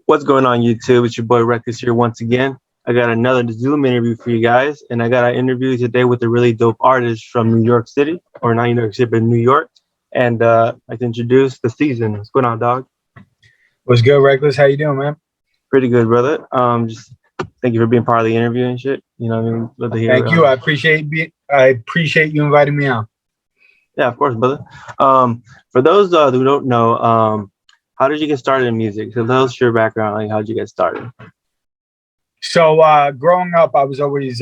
What's going on, YouTube? It's your boy Reckless here once again. I got another Zoom interview for you guys, and I got an interview today with a really dope artist from New York City, or not New York City, but New York. And I'd like to introduce the Season. What's going on, dog? What's good, Reckless? How you doing, man? Pretty good, brother. Just thank you for being part of the interview and shit. You know what I mean? Love to hear, Thank you. I appreciate you inviting me on. Yeah, of course, brother. For those who don't know, how did you get started in music? So tell us your background. Like, how did you get started? So growing up, I was always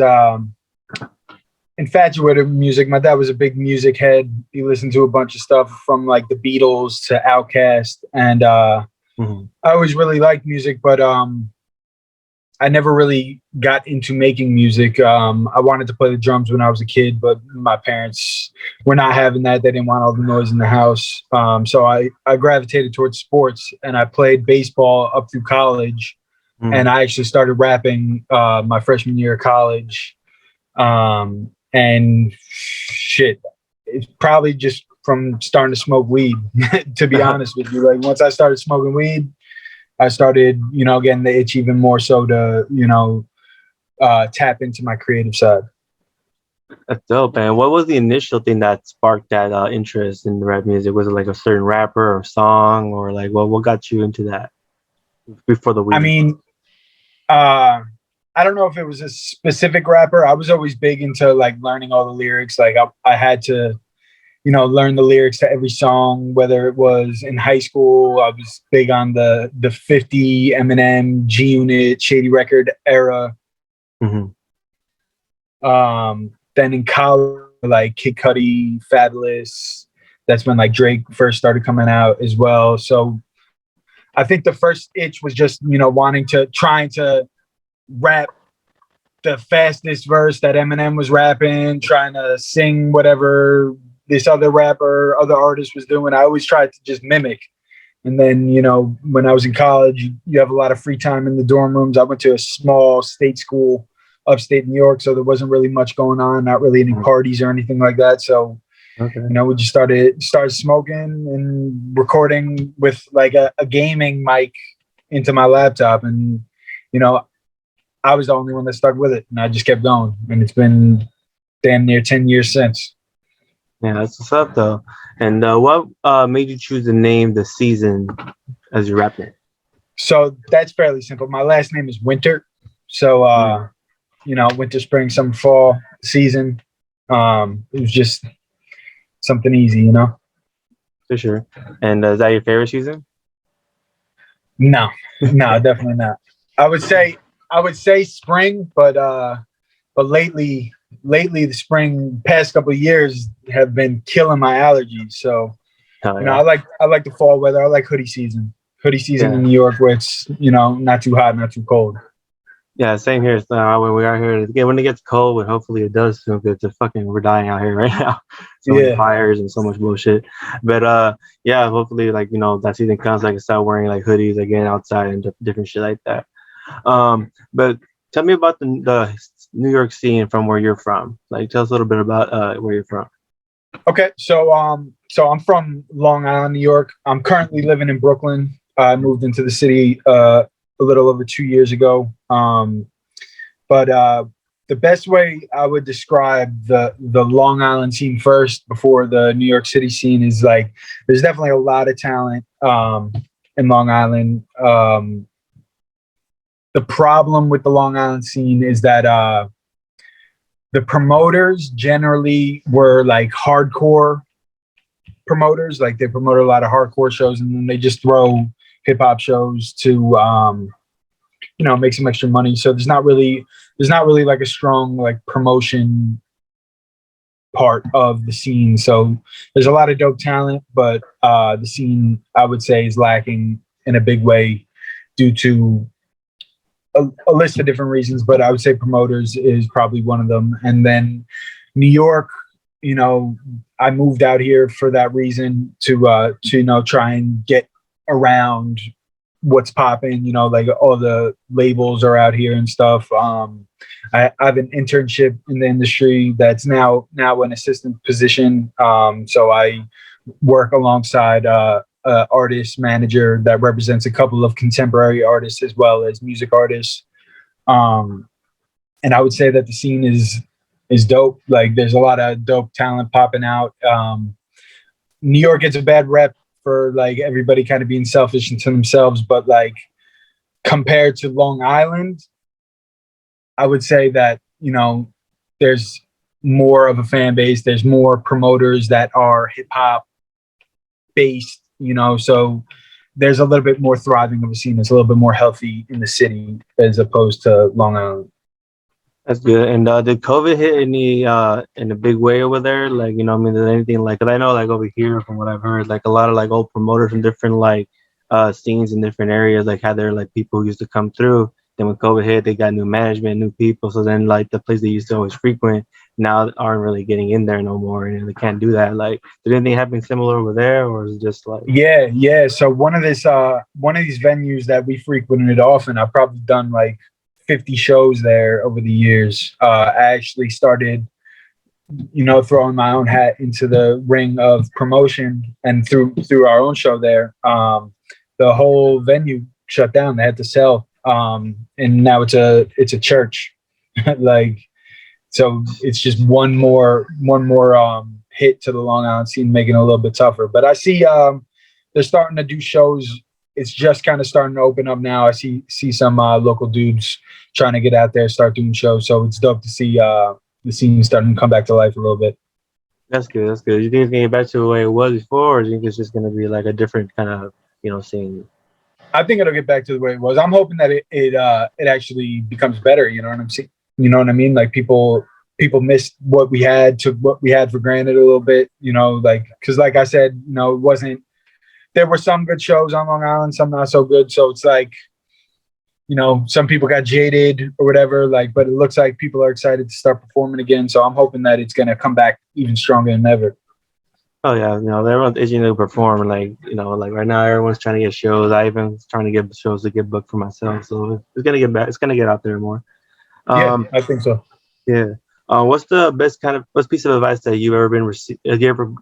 infatuated with music. My dad was a big music head. He listened to a bunch of stuff from like the Beatles to Outkast, and I always really liked music, but I never really got into making music. I wanted to play the drums when I was a kid, but my parents were not having that. They didn't want all the noise in the house. So I gravitated towards sports, and I played baseball up through college. And I actually started rapping my freshman year of college. And shit, it's probably just from starting to smoke weed, to be honest with you. Like once I started smoking weed, I started, getting the itch even more so to, tap into my creative side. That's dope, man. What was the initial thing that sparked that interest in rap music? Was it like a certain rapper or song, or like what got you into that before the weed? I mean, I don't know if it was a specific rapper. I was always big into like learning all the lyrics. Like I had to, learn the lyrics to every song, whether it was in high school. I was big on the 50, Eminem, G Unit, Shady Record era. Then in college, like Kid Cudi, Fabulous. That's when like Drake first started coming out as well. So I think the first itch was just, trying to rap the fastest verse that Eminem was rapping, trying to sing whatever this other artist was doing. I always tried to just mimic. And then, when I was in college, you have a lot of free time in the dorm rooms. I went to a small state school, upstate New York, so there wasn't really much going on, not really any parties or anything like that. So, we just started smoking and recording with like a gaming mic into my laptop. And, I was the only one that stuck with it, and I just kept going. And it's been damn near 10 years since. Yeah, that's what's up, though. And what made you choose to name the Season as your rap name? So that's fairly simple. My last name is Winter. So, winter, spring, summer, fall season. It was just something easy, For sure. And is that your favorite season? No, definitely not. I would say spring, but lately the spring past couple of years have been killing my allergies. So I like the fall weather. I like hoodie season in New York, where it's not too hot, not too cold. Yeah, same here. So when we are here again, when it gets cold, and hopefully it does soon, because we're dying out here right now. So many fires and so much bullshit. But hopefully that season comes, I can start wearing like hoodies again outside and different shit like that. But tell me about the New York scene from where you're from. Like, tell us a little bit about where you're from. Okay, so I'm from Long Island, New York. I'm currently living in Brooklyn. I moved into the city a little over 2 years ago. But the best way I would describe the Long Island scene first before the New York City scene is like there's definitely a lot of talent in Long Island. The problem with the Long Island scene is that the promoters generally were like hardcore promoters. Like they promote a lot of hardcore shows, and then they just throw hip hop shows to make some extra money. So there's not really like a strong like promotion part of the scene. So there's a lot of dope talent, but the scene I would say is lacking in a big way due to a list of different reasons, but I would say promoters is probably one of them. And then New York, I moved out here for that reason to try and get around what's popping, like all the labels are out here and stuff. I have an internship in the industry that's now an assistant position. So I work alongside a artist manager that represents a couple of contemporary artists as well as music artists. And I would say that the scene is dope. Like there's a lot of dope talent popping out. New York gets a bad rep for like everybody kind of being selfish into themselves, but like compared to Long Island, I would say that, you know, there's more of a fan base. There's more promoters that are hip hop based, you know, so there's a little bit more thriving of a scene. It's a little bit more healthy in the city as opposed to Long Island. That's good. And did COVID hit any in a big way over there? Like, you know, I mean, did anything like? Cause I know, like over here, from what I've heard, like a lot of like old promoters from different like scenes in different areas, like had their like people who used to come through. Then when COVID hit, they got new management, new people. So then like the place they used to always frequent now aren't really getting in there no more, and they can't do that. Like, did anything happen similar over there, or is it just like? Yeah. So one of these venues that we frequented often, I've probably done like 50 shows there over the years. I actually started, you know, throwing my own hat into the ring of promotion, and through our own show there, the whole venue shut down. They had to sell, and now it's a church. Like, so it's just one more hit to the Long Island scene, making it a little bit tougher. But I see they're starting to do shows. It's just kind of starting to open up now. I see some local dudes trying to get out there, start doing shows. So it's dope to see the scene starting to come back to life a little bit. That's good. That's good. You think it's gonna get back to the way it was before, or do you think it's just gonna be like a different kind of, you know, scene? I think it'll get back to the way it was. I'm hoping that it actually becomes better. You know what I'm saying? You know what I mean? Like people missed what we had, took what we had for granted a little bit. You know, like because like I said, you know, it wasn't. There were some good shows on Long Island, some not so good. So it's like, you know, some people got jaded or whatever, like, but it looks like people are excited to start performing again. So I'm hoping that it's going to come back even stronger than ever. Oh yeah, you know, everyone's itching to perform. Like, you know, like right now everyone's trying to get shows. I even trying to get shows to get booked for myself. So it's gonna get back. It's gonna get out there more. Yeah, I think so. Yeah. What's the best what's piece of advice that you've ever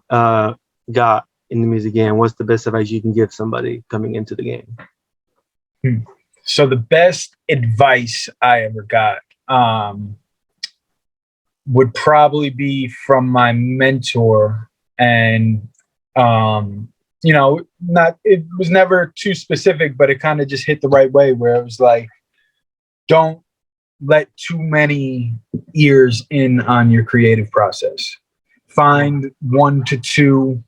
got in the music game? What's the best advice you can give somebody coming into the game? So the best advice I ever got would probably be from my mentor, and you know, it was never too specific, but it kind of just hit the right way, where it was like, don't let too many ears in on your creative process. Find 1 to 2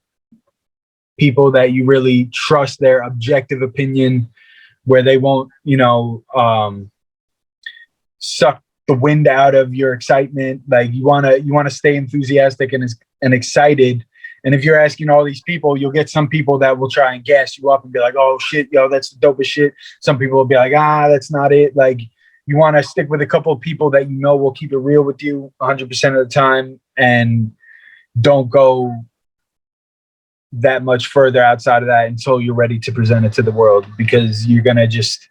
people that you really trust their objective opinion, where they won't, you know, suck the wind out of your excitement. Like you want to stay enthusiastic and excited. And if you're asking all these people, you'll get some people that will try and gas you up and be like, oh shit, yo, that's the dopest shit. Some people will be like, that's not it. Like, you want to stick with a couple of people that you know will keep it real with you 100% of the time, and don't go that much further outside of that until you're ready to present it to the world, because you're going to just,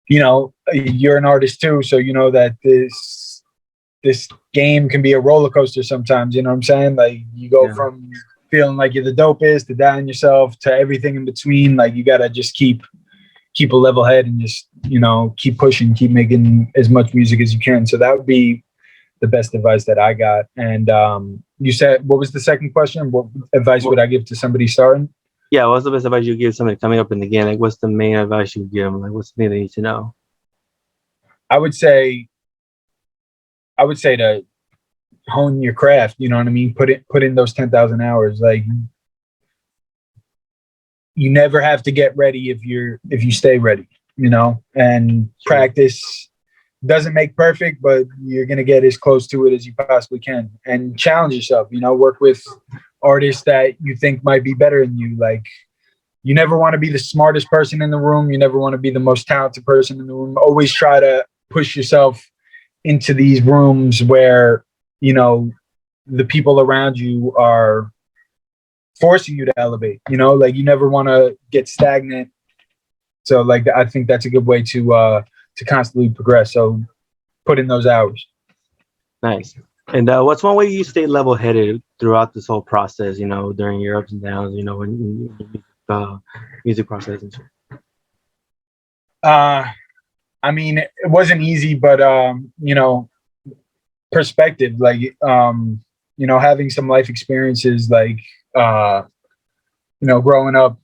you know, you're an artist too. So you know that this game can be a roller coaster sometimes, you know what I'm saying? Like you go from feeling like you're the dopest to down yourself to everything in between. Like you got to just keep a level head and just, you know, keep pushing, keep making as much music as you can. So that would be the best advice that I got. And you said, what was the second question? What advice would I give to somebody starting? Yeah, what's the best advice you give somebody coming up in the game? Like, what's the main advice you give them? Like, what's the thing they need to know? I would say to hone your craft. You know what I mean? Put in those 10,000 hours. Like, you never have to get ready if you stay ready, you know, and practice doesn't make perfect, but you're going to get as close to it as you possibly can, and challenge yourself, you know, work with artists that you think might be better than you. Like, you never want to be the smartest person in the room. You never want to be the most talented person in the room. Always try to push yourself into these rooms where, you know, the people around you are forcing you to elevate, you know, like you never want to get stagnant. So like, I think that's a good way to constantly progress. So put in those hours. Nice. And what's one way you stay level-headed throughout this whole process, you know, during your ups and downs, you know, when you music process and shit? I mean, it wasn't easy, but you know, perspective, like you know, having some life experiences, like you know, growing up,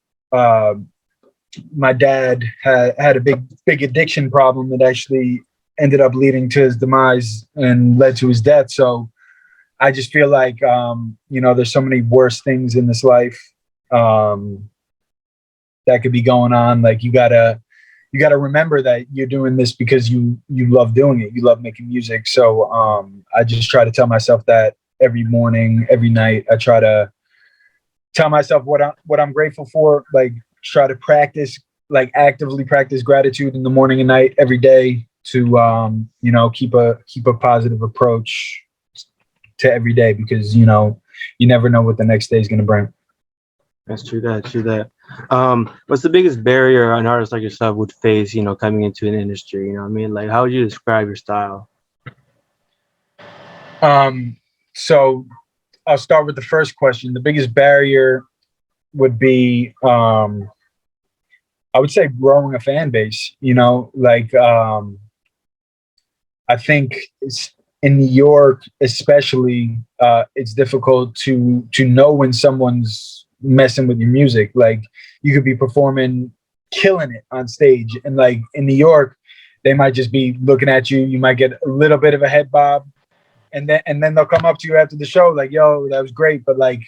my dad had a big addiction problem that actually ended up leading to his demise and led to his death. So I just feel like you know, there's so many worse things in this life that could be going on. Like you gotta remember that you're doing this because you love doing it. You love making music. So I just try to tell myself that every morning, every night. I try to tell myself what I'm grateful for. Like try to practice, like actively practice gratitude in the morning and night every day to you know, keep a positive approach to every day, because you know, you never know what the next day is going to bring. That's true. That. What's the biggest barrier an artist like yourself would face, you know, coming into an industry? You know what I mean? Like, how would you describe your style? So I'll start with the first question. The biggest barrier would be, I would say, growing a fan base. You know, like I think in New York, especially, it's difficult to know when someone's messing with your music. Like you could be performing, killing it on stage, and like in New York, they might just be looking at you. You might get a little bit of a head bob, and then they'll come up to you after the show like, "Yo, that was great," but like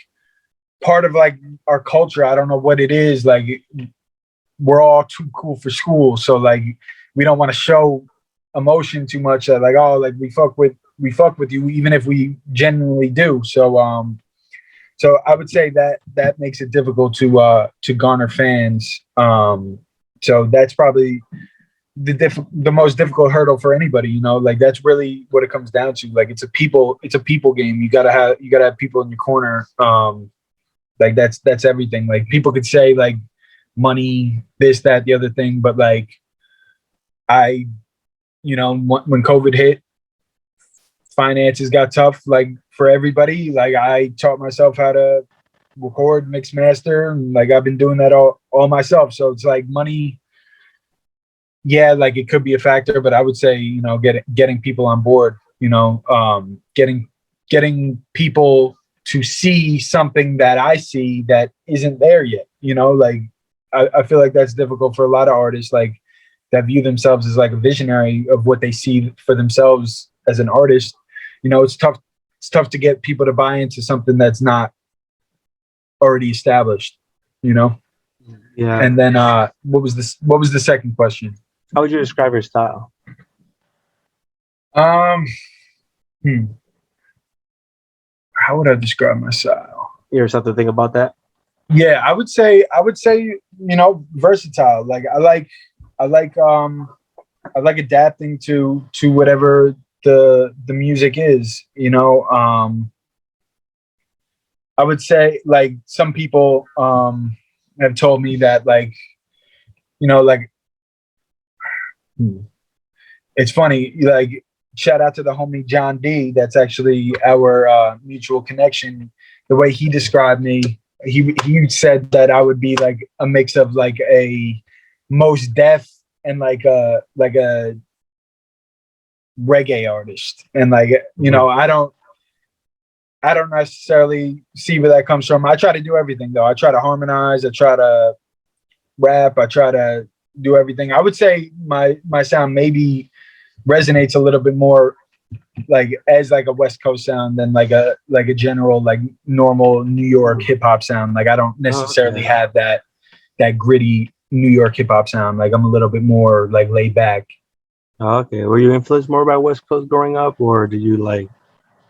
part of like our culture, I don't know what it is. Like we're all too cool for school, so like we don't want to show emotion too much. Like, oh, like we fuck with you, even if we genuinely do. So I would say that makes it difficult to garner fans. So that's probably the most difficult hurdle for anybody. You know, like that's really what it comes down to. Like it's a people game. You gotta have people in your corner. Like that's everything. Like people could say like money, this, that, the other thing, but like you know, when COVID hit, finances got tough, like for everybody. Like I taught myself how to record, mix, master, and like I've been doing that all myself. So it's like money, yeah, like it could be a factor, but I would say, you know, getting people on board, you know, getting people to see something that I see that isn't there yet. You know, like I feel like that's difficult for a lot of artists, like that view themselves as like a visionary of what they see for themselves as an artist. You know, it's tough to get people to buy into something that's not already established, you know? Yeah. And then what was the second question? How would you describe your style? How would I describe my style? You ever something to think about that? Yeah, I would say, you know, versatile. Like I like adapting to whatever the music is, you know. I would say like some people have told me that like, you know, like it's funny, like shout out to the homie John D. That's actually our mutual connection. The way he described me, he said that I would be like a mix of like a Mos Def and like a reggae artist. And like, you know, I don't necessarily see where that comes from. I try to do everything though. I try to harmonize, I try to rap, I try to do everything. I would say my sound maybe resonates a little bit more like as like a West Coast sound than like a general like normal New York hip hop sound. Like I don't necessarily have that gritty New York hip hop sound. Like I'm a little bit more like laid back. Okay. Were you influenced more by West Coast growing up, or did you like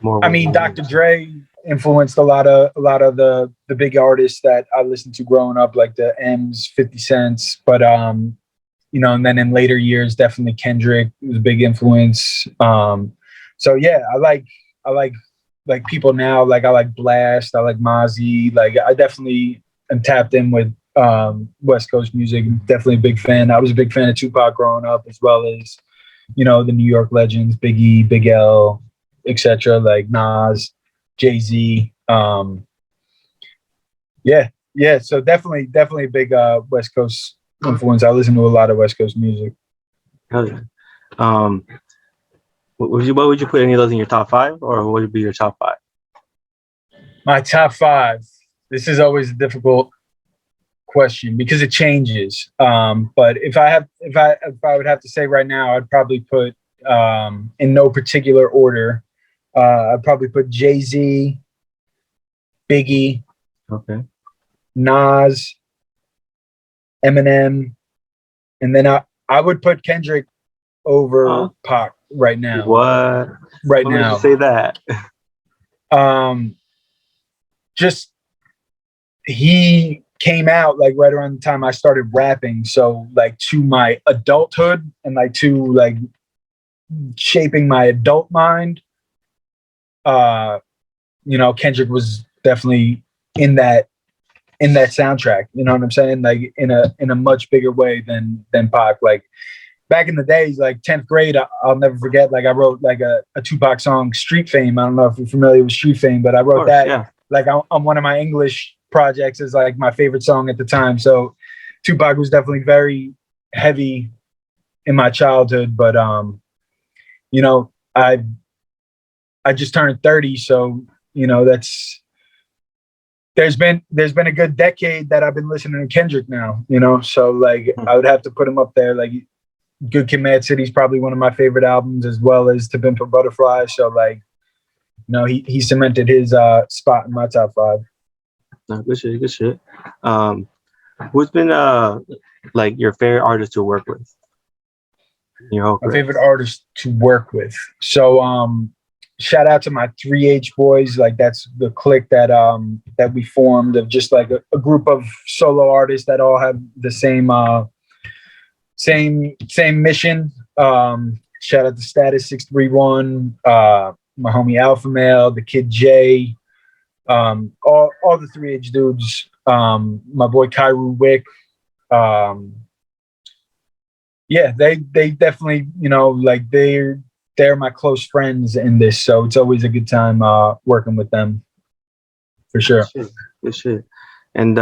more? I mean, Dr. Dre influenced a lot of the big artists that I listened to growing up, like the M's, 50 Cents. But you know, and then in later years, definitely Kendrick was a big influence. So yeah, I like people now. Like I like Blast, I like Mozzie. Like I definitely am tapped in with West Coast music. Definitely a big fan. I was a big fan of Tupac growing up, as well as, you know, the New York legends, Biggie, Big L, etc. Like Nas, Jay-Z. Yeah, yeah, so definitely a big West Coast influence. I listen to a lot of West Coast music. Hell yeah. What would you put any of those in your top 5, or what would be your top 5? My top 5. This is always a difficult question because it changes. But if I would have to say right now, I'd probably put in no particular order. I'd probably put Jay-Z, Biggie, Okay, Nas, Eminem, and then I would put Kendrick over Pac right now. What? Right what now. Made you say that? Just he came out like right around the time I started rapping, so like to my adulthood and like to like shaping my adult mind. Kendrick was definitely in that soundtrack. You know what I'm saying? Like in a much bigger way than Pac. Like back in the days, like 10th grade, I'll never forget. Like I wrote like a Tupac song, Street Fame. I don't know if you're familiar with Street Fame, but I wrote that. Yeah. Like on one of my English projects as like my favorite song at the time. So Tupac was definitely very heavy in my childhood. But I just turned 30, so there's been a good decade that I've been listening to Kendrick now. So like I would have to put him up there. Like Good Kid, Mad City is probably one of my favorite albums, as well as To Pimp a Butterfly. So like, he cemented his spot in my top 5. No, good shit. Who's been like your favorite artist to work with? My favorite artist to work with. So shout out to my 3H boys. Like that's the clique that we formed of just like a group of solo artists that all have the same mission. Shout out to Status 631, my homie Alpha Male, the Kid J, all the 3H dudes, my boy Kyru Wick. Yeah, they definitely, like they're my close friends in this, so it's always a good time working with them, for sure. Good shit. And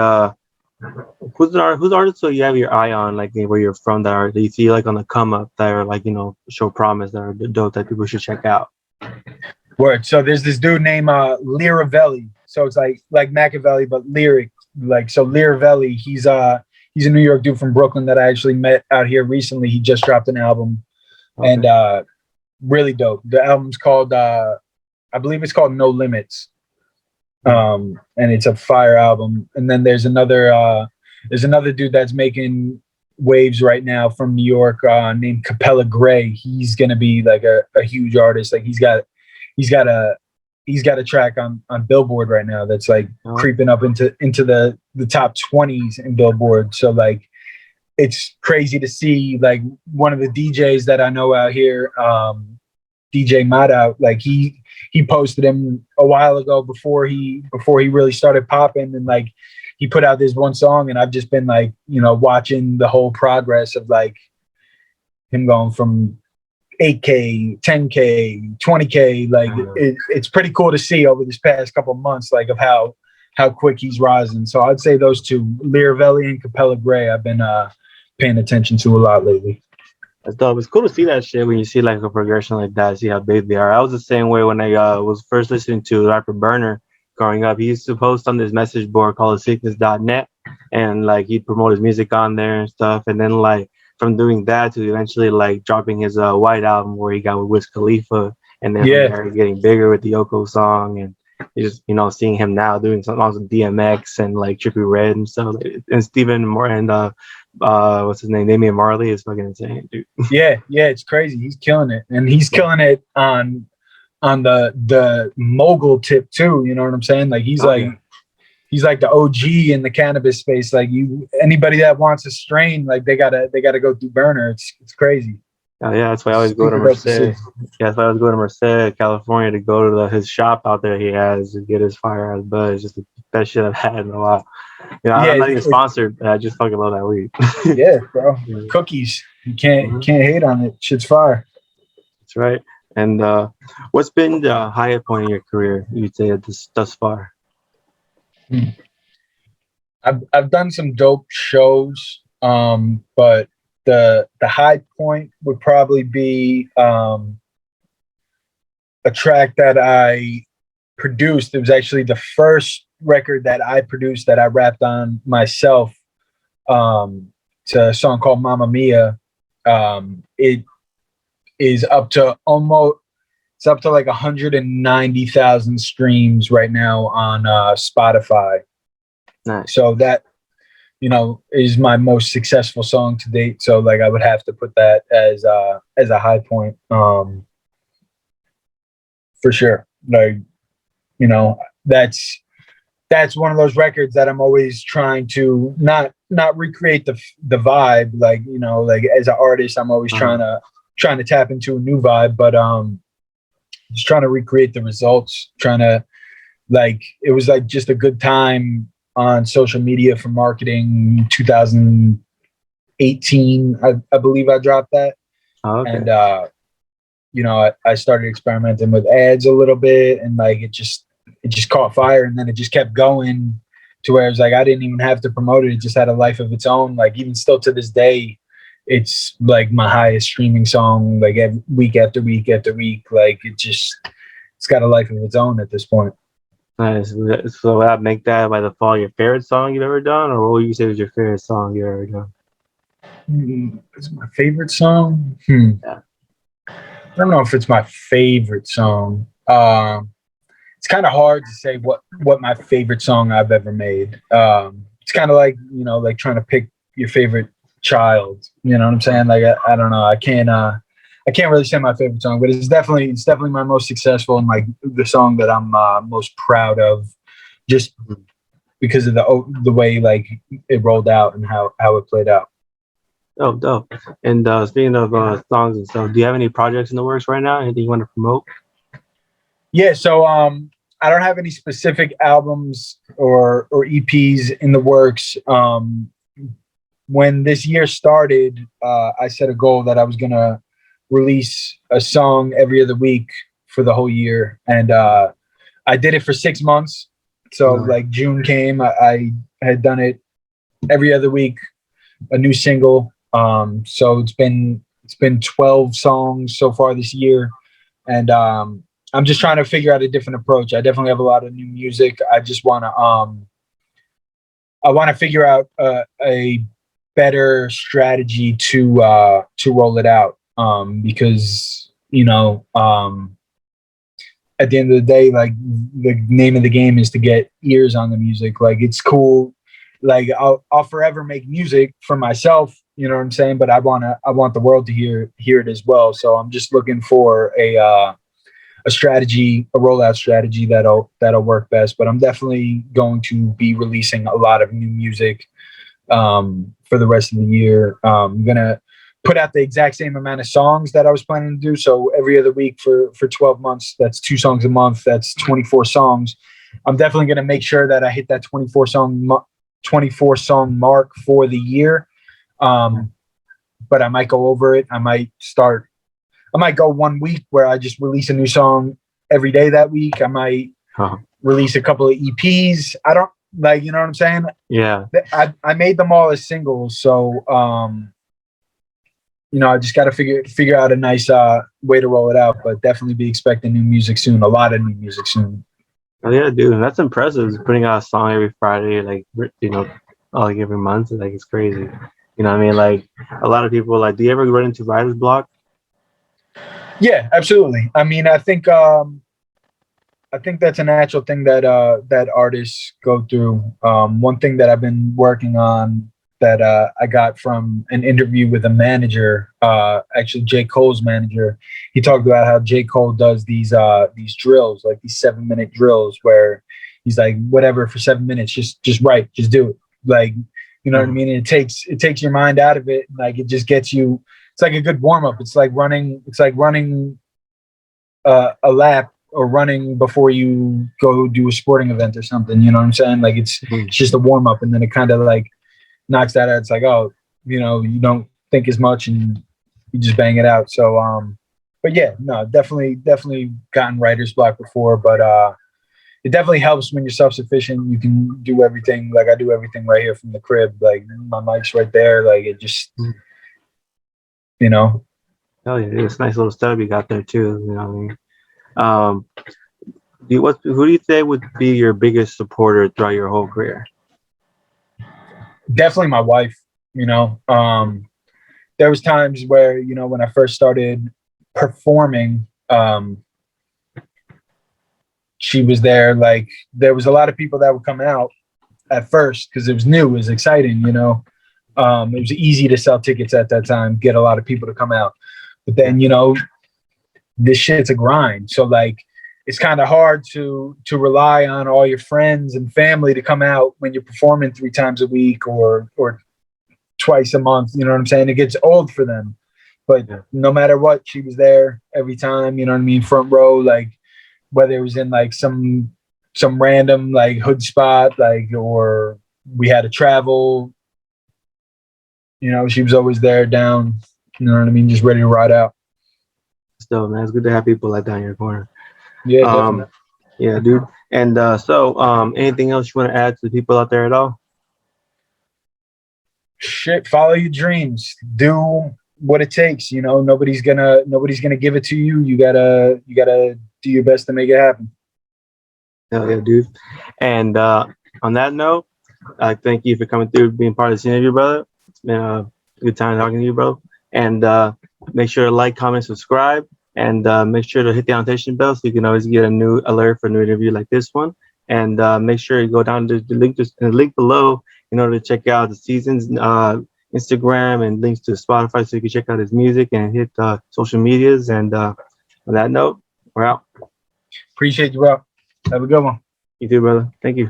who's artists so you have your eye on, like where you're from, that you see like on the come up, that are like show promise, that are dope, that people should check out? Word. So there's this dude named Liravelli. So it's like Machiavelli but lyric. Like, so Liravelli, he's a New York dude from Brooklyn that I actually met out here recently. He just dropped an album. Okay. And really dope. The album's called I believe it's called No Limits. And it's a fire album. And then there's another dude that's making waves right now from New York named Capella Gray. He's gonna be like a huge artist. Like he's got a track on Billboard right now that's like creeping up into the top 20s in Billboard. So like it's crazy to see like one of the DJs that I know out here, DJ Madout, like he posted him a while ago before he really started popping, and like he put out this one song, and I've just been like, watching the whole progress of like him going from 8K, 10K, 20K. Like it's pretty cool to see over this past couple of months, like of how quick he's rising. So I'd say those two, Liravelli and Capella Gray, I've been paying attention to a lot lately. That's dope. It's cool to see that shit when you see like a progression like that, see how big they are. I was the same way when I was first listening to rapper Burner growing up. He used to post on this message board called sickness.net, and like he'd promote his music on there and stuff. And then like from doing that to eventually like dropping his White album where he got with Wiz Khalifa, and then getting bigger with the Yoko song, and just seeing him now doing some songs with DMX and like Trippie Redd and stuff, and Stephen Moore and what's his name, Damian Marley is fucking insane, dude. Yeah, it's crazy. He's killing it, and he's killing it on the mogul tip too. You know what I'm saying? Like he's he's like the OG in the cannabis space. Like anybody that wants a strain, like they gotta go through Burner. It's crazy. Oh yeah, that's why I always go to Merced. Yeah, that's why I always go to Merced, California, to go to his shop out there he has to get his fire ass buzz. Just the best shit I've had in a while. I'm not even sponsored, but I just fucking love that weed. Yeah, bro. Cookies. You can't hate on it. Shit's fire. That's right. And what's been the highest point in your career, you'd say, thus far? I've done some dope shows, but the high point would probably be a track that I produced. It was actually the first record that I produced that I rapped on myself. It's a song called Mamma Mia. It is up to almost it's up to like 190,000 streams right now on Spotify. Nice. So that, you know, is my most successful song to date. So like I would have to put that as a high point, for sure. Like, you know, that's one of those records that I'm always trying to not recreate the vibe. Like, you know, like as an artist, I'm always trying to tap into a new vibe, but just trying to recreate the results, trying to, like, it was like just a good time on social media for marketing. 2018, I believe I dropped that. Oh, okay. And you know, I started experimenting with ads a little bit, and like it just caught fire, and then it just kept going to where it was like I didn't even have to promote it. It just had a life of its own. Like even still to this day, it's like my highest streaming song, like week after week after week. Like it's got a life of its own at this point. Nice. So would that make that by default your favorite song you've ever done, or what would you say was your favorite song you've ever done? It's my favorite song. Yeah. I don't know if it's my favorite song. It's kind of hard to say what my favorite song I've ever made. It's kind of like, you know, like trying to pick your favorite child. You know what I'm saying? Like I don't know. I can't really say my favorite song, but it's definitely my most successful and like the song that I'm most proud of, just because of the way like it rolled out and how it played out. Oh, dope. And speaking of songs and stuff, do you have any projects in the works right now? Anything you want to promote? Yeah, so I don't have any specific albums or EPs in the works. When this year started, I set a goal that I was gonna release a song every other week for the whole year, and I did it for 6 months. So like June came, I had done it every other week, a new single. So it's been 12 songs so far this year, and I'm just trying to figure out a different approach. I definitely have a lot of new music. I just want to figure out a better strategy to roll it out, because, you know, at the end of the day, like the name of the game is to get ears on the music. Like it's cool. Like I'll forever make music for myself, you know what I'm saying? But I want the world to hear it as well. So I'm just looking for a strategy, a rollout strategy that'll work best. But I'm definitely going to be releasing a lot of new music for the rest of the year. I'm gonna put out the exact same amount of songs that I was planning to do. So every other week for 12 months, that's 2 songs a month. That's 24 songs. I'm definitely gonna make sure that I hit that 24 song mark for the year. But I might go over it. I might go 1 week where I just release a new song every day that week. I might release a couple of EPs. I don't, like, you know what I'm saying? Yeah. I made them all as singles. So, you know, I just got to figure out a nice way to roll it out, but definitely be expecting new music soon. A lot of new music soon. Oh yeah, dude, that's impressive. Putting out a song every Friday, like, you know, like every month, like it's crazy. You know what I mean? Like a lot of people, like, do you ever run into writer's block? Yeah, absolutely. I mean, I think that's a natural thing that artists go through. One thing that I've been working on that I got from an interview with a manager, actually J. Cole's manager. He talked about how J. Cole does these drills, like these 7-minute drills, where he's like, whatever, for 7 minutes, just write, just do it. Like, you know what I mean? And it takes your mind out of it. Like it just gets you. It's like a good warm up. It's like running a lap or running before you go do a sporting event or something. You know what I'm saying? Like it's just a warm up, and then it kind of like knocks that out. It's like, oh, you know, you don't think as much and you just bang it out. So, but yeah, no, definitely gotten writer's block before, but it definitely helps when you're self-sufficient. You can do everything. Like I do everything right here from the crib. Like my mic's right there. Like it just, you know. Oh yeah, it's a nice little setup you got there too. You know what I mean? Who do you say would be your biggest supporter throughout your whole career? Definitely my wife. You know, there was times where, you know, when I first started performing, she was there. Like there was a lot of people that would come out at first because it was new, it was exciting, you know. It was easy to sell tickets at that time, get a lot of people to come out. But then, you know, this shit's a grind. So like it's kind of hard to rely on all your friends and family to come out when you're performing 3 times a week or twice a month. You know what I'm saying? It gets old for them. But no matter what, she was there every time, you know what I mean? Front row, like whether it was in like some random like hood spot, like, or we had to travel, you know, she was always there down, you know what I mean? Just ready to ride out. Still, man, it's good to have people like that in your corner. Yeah, definitely. Yeah, dude. And anything else you want to add to the people out there at all? Shit, follow your dreams. Do what it takes. You know, nobody's gonna give it to you. You gotta do your best to make it happen. Hell yeah, dude. And on that note, I thank you for coming through, being part of this interview, brother. It's been a good time talking to you, bro. And make sure to like, comment, subscribe, and make sure to hit the annotation bell so you can always get a new alert for a new interview like this one. And make sure you go down to the link below in order to check out the season's Instagram and links to Spotify so you can check out his music and hit social medias. And on that note, we're out. Appreciate you, bro. Have a good one. You too, brother. Thank you.